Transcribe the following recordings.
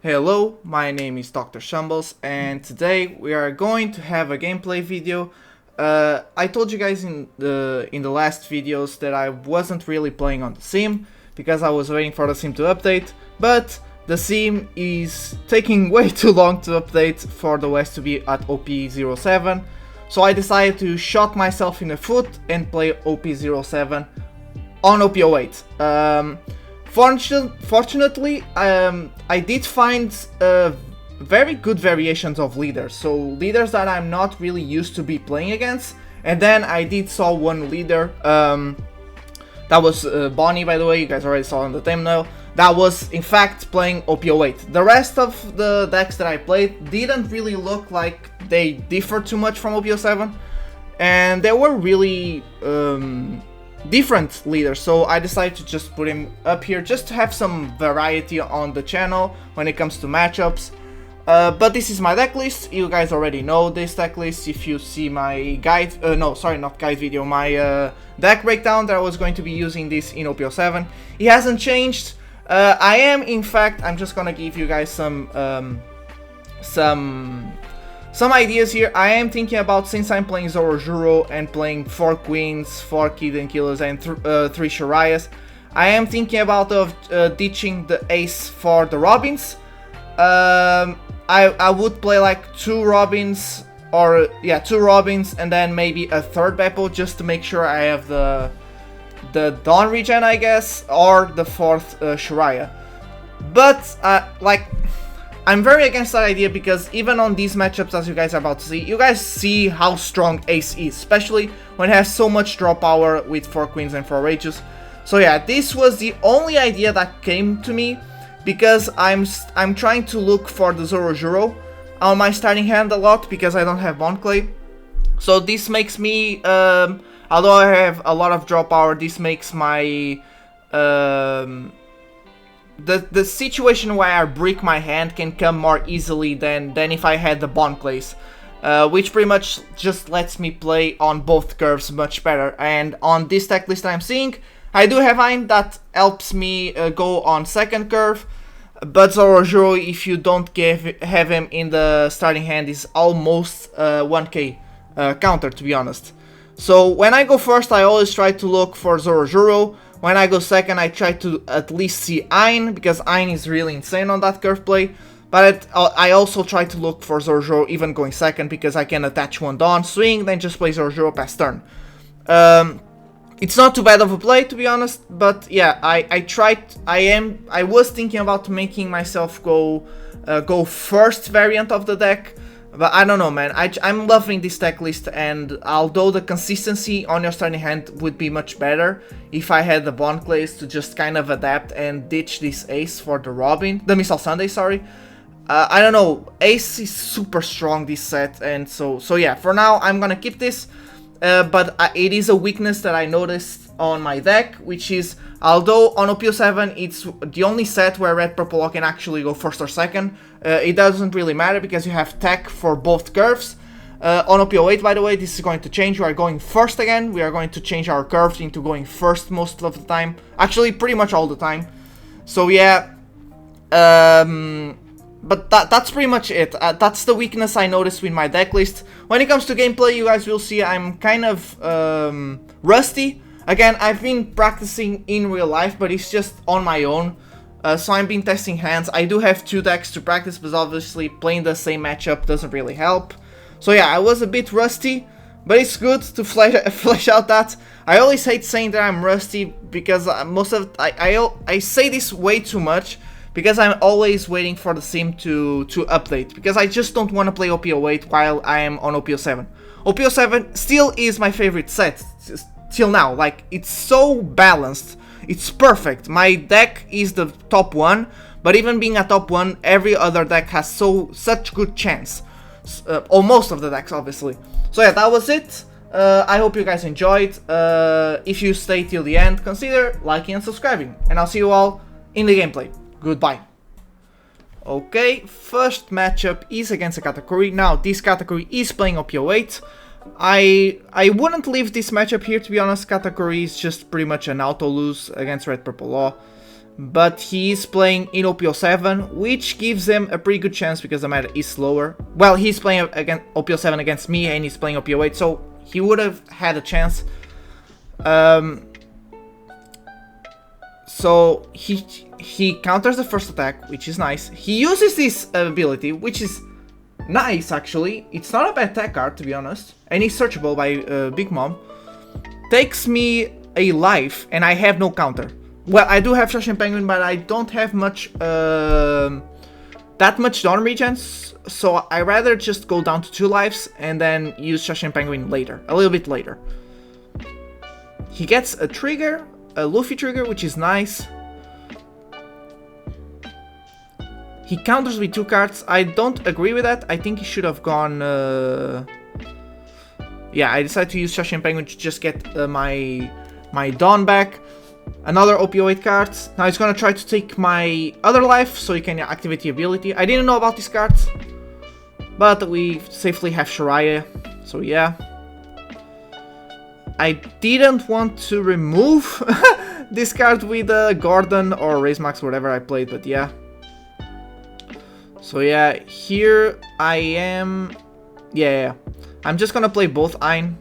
Hello, my name is Dr. Shambles, and today we are going to have a gameplay video. I told you guys in the last videos that I wasn't really playing on the sim because I was waiting for the sim to update, but the sim is taking way too long to update for the West to be at OP07, so I decided to shot myself in the foot and play OP07 on OP08. Fortunately, I did find very good variations of leaders, so leaders that I'm not really used to be playing against. And then I did saw one leader, that was Bonney, by the way, you guys already saw in the thumbnail, that was in fact playing OP08. The rest of the decks that I played didn't really look like they differed too much from OP07, and they were really different leaders, so I decided to just put him up here just to have some variety on the channel when it comes to matchups. But this is my deck list. You guys already know this deck list if you see my guide, no, sorry, not guide video, my deck breakdown that I was going to be using this in OP07. It hasn't changed. I am, in fact, I'm just gonna give you guys some ideas here. I am thinking about, since I'm playing Zorojuro and playing 4 Queens, 4 Kiden Killers and 3 Sharias, I am thinking about ditching the Ace for the Robins. I would play like 2 Robins, or yeah, 2 Robins and then maybe a 3rd Beppo just to make sure I have the Dawn regen, I guess, or the 4th Shariah. But like, I'm very against that idea because even on these matchups, as you guys are about to see, you guys see how strong Ace is, especially when it has so much draw power with 4 Queens and 4 Rages. So yeah, this was the only idea that came to me because I'm trying to look for the Zorojuro on my starting hand a lot because I don't have Bond Clay. So this makes me, although I have a lot of draw power, this makes my the situation where I break my hand can come more easily than if I had the Bond Clays, which pretty much just lets me play on both curves much better. And on this deck list I'm seeing, I do have Ein that helps me go on 2nd curve, but Zorojuro, if you don't have him in the starting hand, is almost 1k counter, to be honest. So when I go first, I always try to look for Zorojuro. When I go 2nd, I try to at least see Ein, because Ein is really insane on that curve play. But I also try to look for Zorojuro even going 2nd, because I can attach 1 Dawn, swing, then just play Zorojuro past turn. It's not too bad of a play, to be honest, but yeah, I was thinking about making myself go first variant of the deck. But I don't know, man, I'm loving this deck list, and although the consistency on your starting hand would be much better if I had the Bond Clays to just kind of adapt and ditch this Ace for the Missile Sunday, sorry. I don't know, Ace is super strong this set, and so yeah, for now I'm gonna keep this, but it is a weakness that I noticed on my deck, which is, although on OP07 it's the only set where Red Purple can actually go 1st or 2nd, it doesn't really matter because you have tech for both curves. On OP08, by the way, this is going to change. We are going 1st again. We are going to change our curves into going 1st most of the time. Actually, pretty much all the time. So yeah, but that's pretty much it. That's the weakness I noticed with my deck list. When it comes to gameplay, you guys will see I'm kind of rusty. Again, I've been practicing in real life, but it's just on my own. So I've been testing hands. I do have 2 decks to practice, but obviously playing the same matchup doesn't really help. So yeah, I was a bit rusty, but it's good to flesh out that. I always hate saying that I'm rusty because I say this way too much because I'm always waiting for the sim to update, because I just don't want to play OP08 while I am on OP07. OP07 still is my favorite set till now. Like, it's so balanced, it's perfect. My deck is the top 1, but even being a top 1, every other deck has such good chance, or most of the decks obviously. So yeah, that was it. I hope you guys enjoyed. If you stay till the end, consider liking and subscribing, and I'll see you all in the gameplay. Goodbye. Okay, first matchup is against a Katakuri. Now, this Katakuri is playing OP08. I wouldn't leave this matchup here, to be honest. Katakuri is just pretty much an auto lose against Red Purple Law. but he's playing in OP07, which gives him a pretty good chance because the meta is slower. Well, he's playing against OP07 against me, and he's playing OP08, so he would have had a chance. So he counters the first attack, which is nice. He uses this ability, which is nice actually. It's not a bad tech card, to be honest, and he's searchable by Big Mom. Takes me a life, and I have no counter. Well, I do have Shashin Penguin, but I don't have much that much Dawn Regens, so I rather just go down to 2 lives and then use Shashin Penguin later, a little bit later. He gets a trigger, a Luffy trigger, which is nice. He counters with 2 cards. I don't agree with that. I think he should have gone... Yeah, I decided to use Shashin Penguin to just get my Dawn back. Another OP08 card. Now he's gonna try to take my other life so he can activate the ability. I didn't know about these cards, but we safely have Shiraya, so yeah. I didn't want to remove this card with Gordon or Raise Max, whatever I played, but yeah. So yeah, here I am. Yeah. I'm just gonna play both Ein.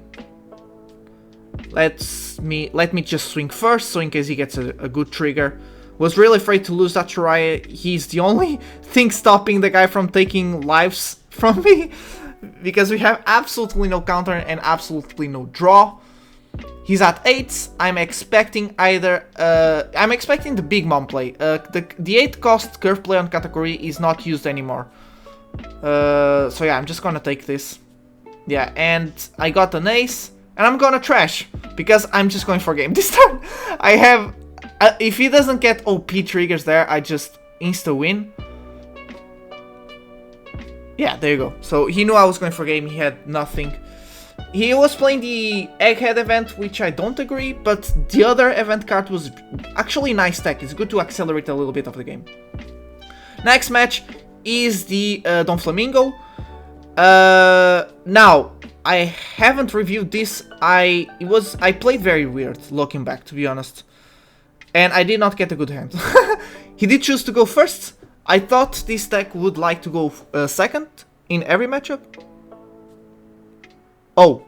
Let me just swing first, so in case he gets a good trigger. Was really afraid to lose that Shiraya. He's the only thing stopping the guy from taking lives from me, because we have absolutely no counter and absolutely no draw. He's at 8. I'm expecting either I'm expecting the Big Mom play. The 8 cost curve play on Katakuri is not used anymore. So yeah, I'm just gonna take this. Yeah, and I got an ace. And I'm gonna trash, because I'm just going for game this turn. I have... if he doesn't get OP triggers there, I just insta-win. Yeah, there you go. So he knew I was going for game, he had nothing. He was playing the Egghead event, which I don't agree, but the other event card was actually nice tech. It's good to accelerate a little bit of the game. Next match is the Don Flamingo. Now... I haven't reviewed this. I played very weird, looking back, to be honest. And I did not get a good hand. He did choose to go first. I thought this deck would like to go second in every matchup. Oh.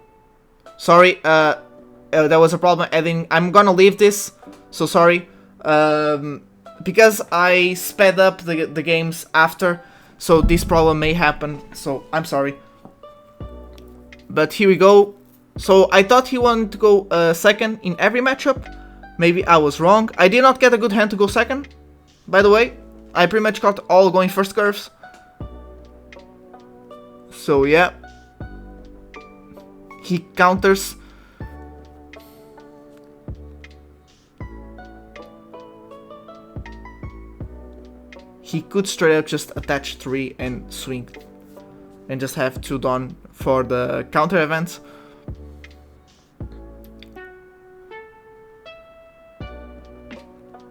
Sorry, there was a problem adding... I'm gonna leave this, so sorry. Because I sped up the games after, so this problem may happen, so I'm sorry. But here we go. So I thought he wanted to go second in every matchup. Maybe I was wrong. I did not get a good hand to go second, by the way. I pretty much got all going first curves. So yeah. He counters. He could straight up just attach 3 and swing. And just have 2 done for the counter events.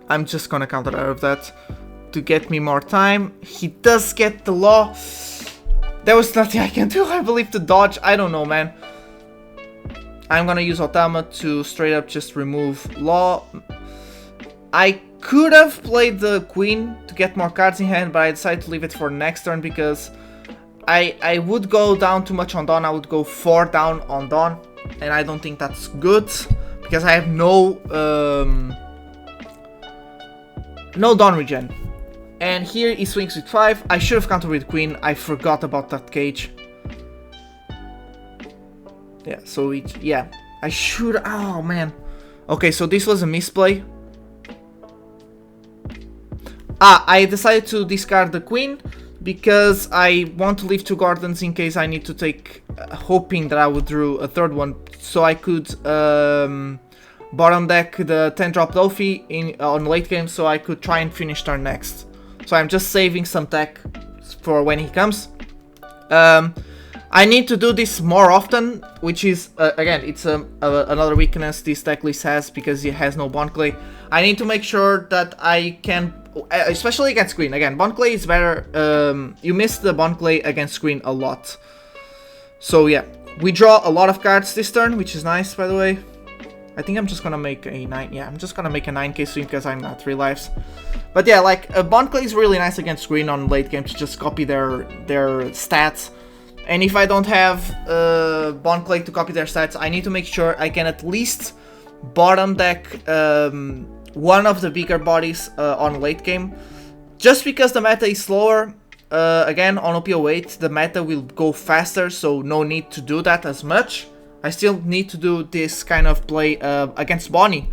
I'm just gonna counter out of that to get me more time. He does get the law. There was nothing I can do, I believe, to dodge. I don't know, man. I'm gonna use Otama to straight up just remove law. I could have played the queen to get more cards in hand, but I decided to leave it for next turn because I would go down too much on Dawn. I would go 4 down on Dawn, and I don't think that's good because I have no Dawn regen. And here he swings with 5. I should have countered with Queen. I forgot about that cage. Yeah, so yeah, I should. Oh man. Okay, so this was a misplay. I decided to discard the Queen because I want to leave 2 Gordons in case I need to take, hoping that I would draw a 3rd one, so I could bottom deck the 10 drop Doffy on late game, so I could try and finish turn next. So I'm just saving some tech for when he comes. I need to do this more often, which is, again, it's another weakness this deck list has because it has no Bond Clay. I need to make sure that I can, especially against Green. Again, Bond Clay is better. You miss the Bond Clay against Green a lot. So yeah, we draw a lot of cards this turn, which is nice, by the way. I think I'm just gonna make a 9. Yeah, I'm just gonna make a 9k swing because I'm at 3 lives. But yeah, like Bond Clay is really nice against green on late game to just copy their stats. And if I don't have Bond Clay to copy their stats, I need to make sure I can at least bottom deck one of the bigger bodies on late game. Just because the meta is slower, again on OP08 the meta will go faster, so no need to do that as much. I still need to do this kind of play against Bonney,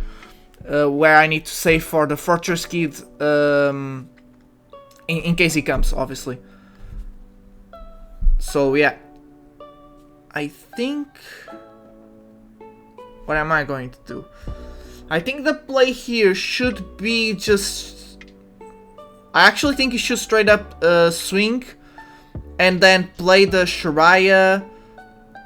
where I need to save for the Fortress Kid in case he comes, obviously. So yeah, I think... What am I going to do? I think the play here should be just... I actually think you should straight up swing and then play the Shariah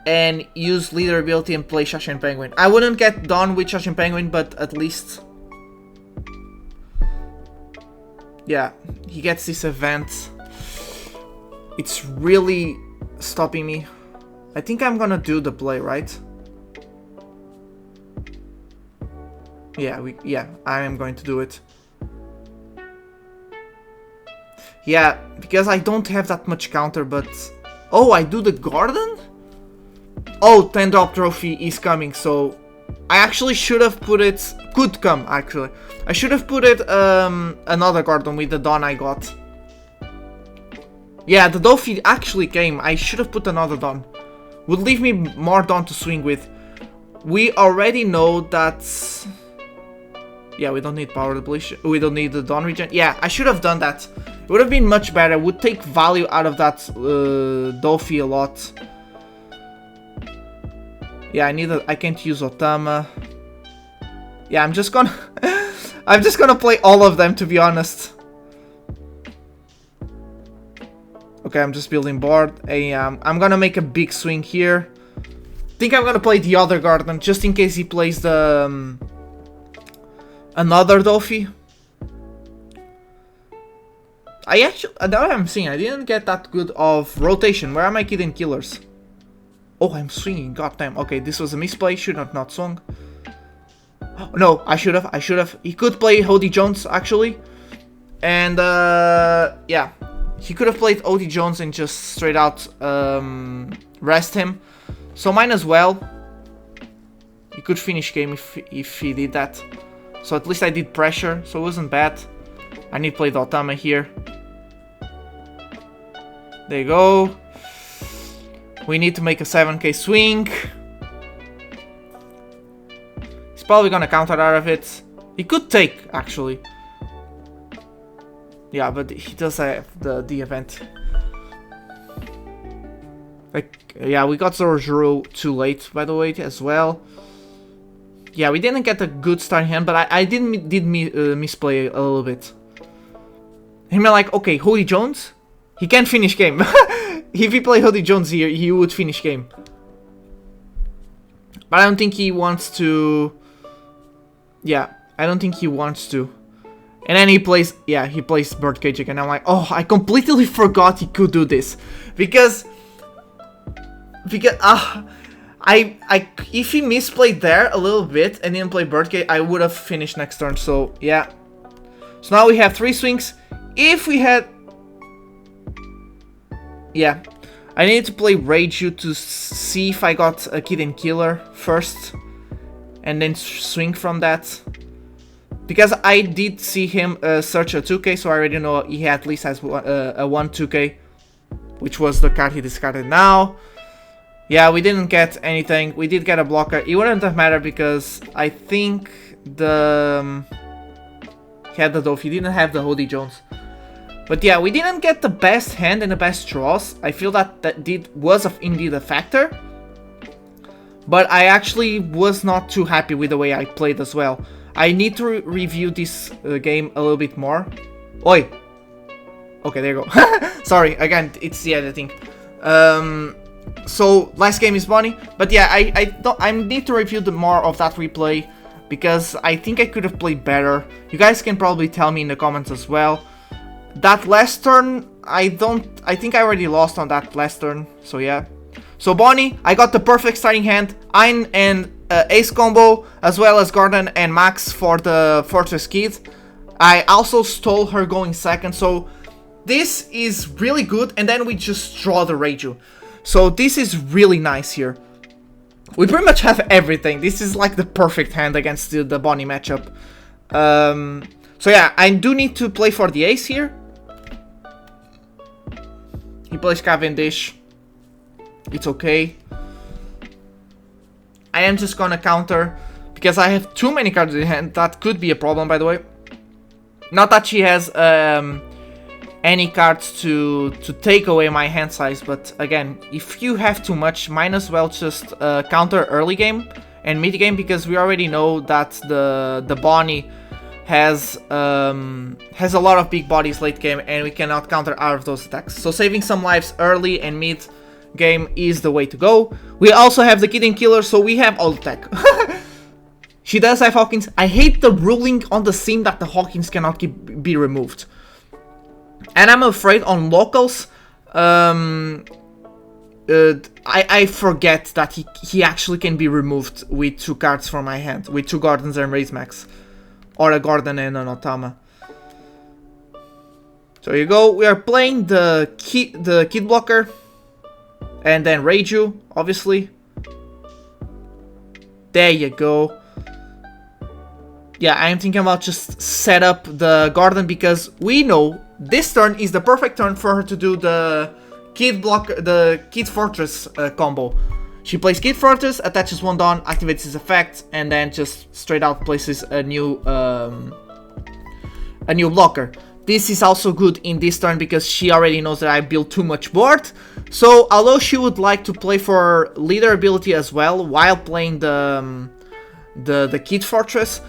and use leader ability and play Shashin Penguin. I wouldn't get done with Shashin Penguin, but at least... Yeah, he gets this event. It's really stopping me. I think I'm gonna do the play, right? Yeah, I am going to do it. Yeah, because I don't have that much counter, but... Oh, I do the Garden? Oh, 10 drop trophy is coming, so... I actually should have put it... Could come, actually. I should have put it, another Garden with the Dawn I got. Yeah, the Doffy actually came. I should have put another Dawn. Would leave me more Dawn to swing with. We already know that... Yeah, we don't need power depletion. We don't need the Dawn regen. Yeah, I should have done that. It would have been much better. Would take value out of that Doffy a lot. Yeah, I can't use Otama. Yeah, I'm just gonna... I'm just gonna play all of them, to be honest. Okay, I'm just building board. I'm gonna make a big swing here. Think I'm gonna play the other Garden, just in case he plays the... another Doffy. I actually, now I'm seeing, I didn't get that good of rotation. Where are my Hidden Killers? Oh, I'm swinging, goddamn. Okay, this was a misplay, should have not swung. No, I should have. He could play Hody Jones, actually. And, yeah. He could have played Hody Jones and just straight out rest him. So mine as well. He could finish game if he did that. So at least I did pressure, so it wasn't bad. I need to play the Otama here. There you go. We need to make a 7k swing. He's probably gonna counter out of it. He could take, actually. Yeah, but he does have the event. Like, yeah, we got Zoro too late, by the way, as well. Yeah, we didn't get a good start hand, but I did misplay a little bit. Him like, okay, Hody Jones, he can't finish game. If he played Hody Jones here, he would finish game. But I don't think he wants to. Yeah, I don't think he wants to. And then he plays, yeah, he plays Birdcage again. I'm like, oh, I completely forgot he could do this. Because if he misplayed there a little bit and didn't play Birdcage, I would have finished next turn. So yeah. So now we have 3 swings. If we had, yeah, I need to play Rage-U to see if I got a Hidden Killer first, and then swing from that. Because I did see him search a 2k, so I already know he at least has a 1 2k, which was the card he discarded now. Yeah, we didn't get anything. We did get a blocker. It wouldn't have mattered because I think the... he had the Doffy. He didn't have the Hody Jones. But yeah, we didn't get the best hand and the best draws. I feel that was indeed a factor. But I actually was not too happy with the way I played as well. I need to review this game a little bit more. Oi! Okay, there you go. Sorry, again, it's the editing. So, last game is Bonney. But yeah, I need to review more of that replay, because I think I could have played better. You guys can probably tell me in the comments as well. That last turn, I think I already lost on that last turn, so yeah. So Bonney, I got the perfect starting hand, and Ace combo, as well as Gordon and Max for the Fortress Kid. I also stole her going second, so this is really good, and then we just draw the Reiju. So this is really nice here. We pretty much have everything. This is like the perfect hand against the Bonney matchup. So yeah, I do need to play for the ace here. He plays Cavendish. It's okay. I am just gonna counter because I have too many cards in hand. That could be a problem, by the way. Not that she has any cards to take away my hand size, but again, if you have too much, might as well just counter early game and mid game, because we already know that the Bonney has a lot of big bodies late game, and we cannot counter out of those attacks. So saving some lives early and mid game is the way to go. We also have the Kitten Killer, so we have all attack. She does have Hawkins. I hate the ruling on the sim that the Hawkins cannot be removed. And I'm afraid on locals, I forget that he actually can be removed with 2 cards from my hand, with 2 Gordons and Raise Max. Or a Gordon and an Otama. So you go, we are playing the Kid Blocker. And then Reiju, obviously. There you go. Yeah, I am thinking about just set up the Gordon, because we know this turn is the perfect turn for her to do the Kid Blocker, the Kid Fortress combo. She plays Kid Fortress, attaches 1 Dawn, activates his effect, and then just straight out places a new blocker. This is also good in this turn because she already knows that I built too much board. So although she would like to play for leader ability as well while playing the Kid Fortress,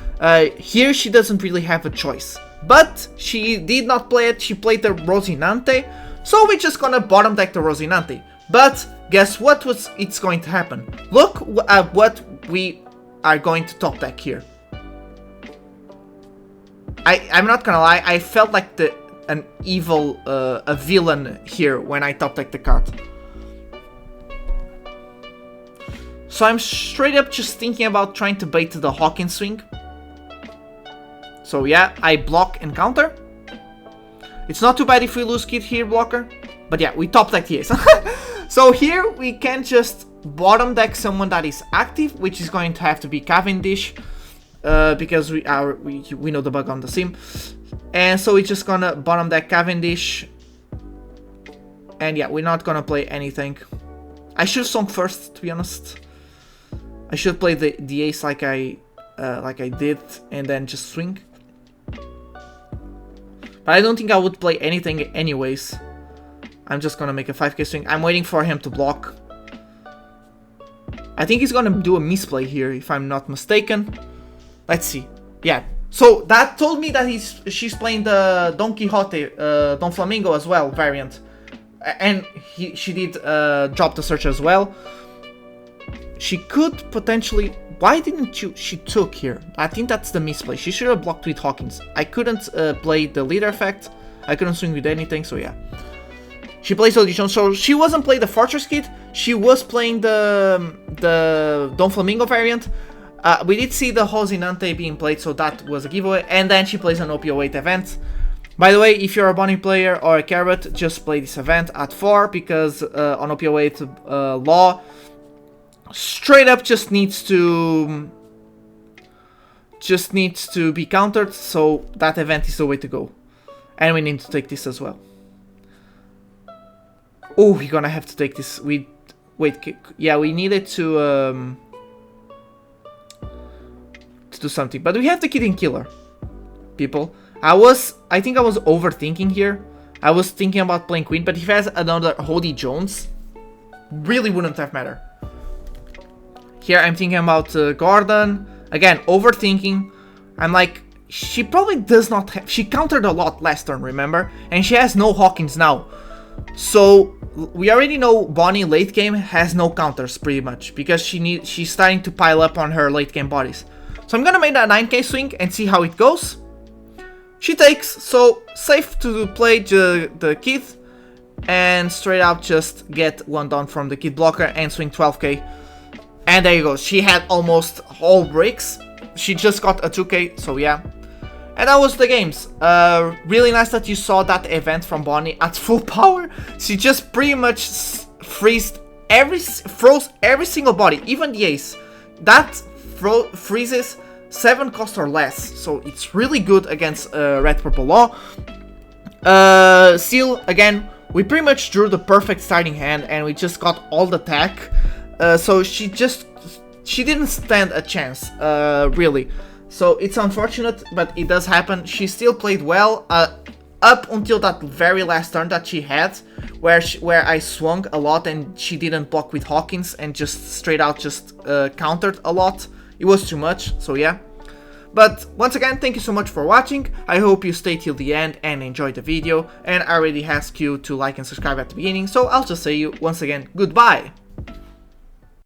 here she doesn't really have a choice. But she did not play it. She played the Rosinante, so we're just gonna bottom deck the Rosinante. But guess what it's going to happen? Look at what we are going to top deck here. I'm not gonna lie, I felt like an evil, a villain here when I top decked the card. So I'm straight up just thinking about trying to bait the Hawkins swing. So yeah, I block and counter. It's not too bad if we lose Kid here, blocker. But yeah, we top deck the ace. So here we can just bottom deck someone that is active, which is going to have to be Cavendish. Because we know the bug on the sim. And so we're just gonna bottom deck Cavendish. And yeah, we're not gonna play anything. I should have swung first, to be honest. I should play the ace like I did, and then just swing. But I don't think I would play anything anyways. I'm just gonna make a 5k swing. I'm waiting for him to block. I think he's gonna do a misplay here, if I'm not mistaken. Let's see. Yeah. So that told me that she's playing the Don Quixote, Don Flamingo as well variant, and she did drop the search as well. She could potentially. Why didn't she took here? I think that's the misplay. She should have blocked with Hawkins. I couldn't play the leader effect. I couldn't swing with anything. So yeah. She plays Audition, so she wasn't playing the Fortress Kit. She was playing the Don Flamingo variant. We did see the Rosinante being played, so that was a giveaway. And then she plays an OP08 event. By the way, if you're a Bonney player or a Carrot, just play this event at 4, because on OP08 Law, straight up just needs to be countered, so that event is the way to go. And we need to take this as well. Oh, we're gonna have to take this. Wait, yeah, we needed to do something, but we have the Kitten Killer, people. I think I was overthinking here. I was thinking about playing Queen, but if he has another Hody Jones, really wouldn't have mattered. Here I'm thinking about Gordon. Again, overthinking. I'm like, she probably does not have... She countered a lot last turn, remember? And she has no Hawkins now. So we already know Bonney late game has no counters pretty much, because she's starting to pile up on her late game bodies. So I'm gonna make that 9k swing and see how it goes. She takes, so safe to play the Kid and straight out just get one down from the Kid blocker and swing 12k. And there you go, she had almost all bricks. She just got a 2k, so yeah. And that was the games. Really nice that you saw that event from Bonney at full power. She just pretty much froze every single body, even the ace. That freezes 7 cost or less, so it's really good against Red Purple Law. Seal, again, we pretty much drew the perfect starting hand and we just got all the tech. So she didn't stand a chance, really. So it's unfortunate, but it does happen. She still played well up until that very last turn that she had, where I swung a lot and she didn't block with Hawkins and just straight out just countered a lot. It was too much, so yeah. But once again, thank you so much for watching. I hope you stay till the end and enjoyed the video. And I already asked you to like and subscribe at the beginning, so I'll just say you once again goodbye.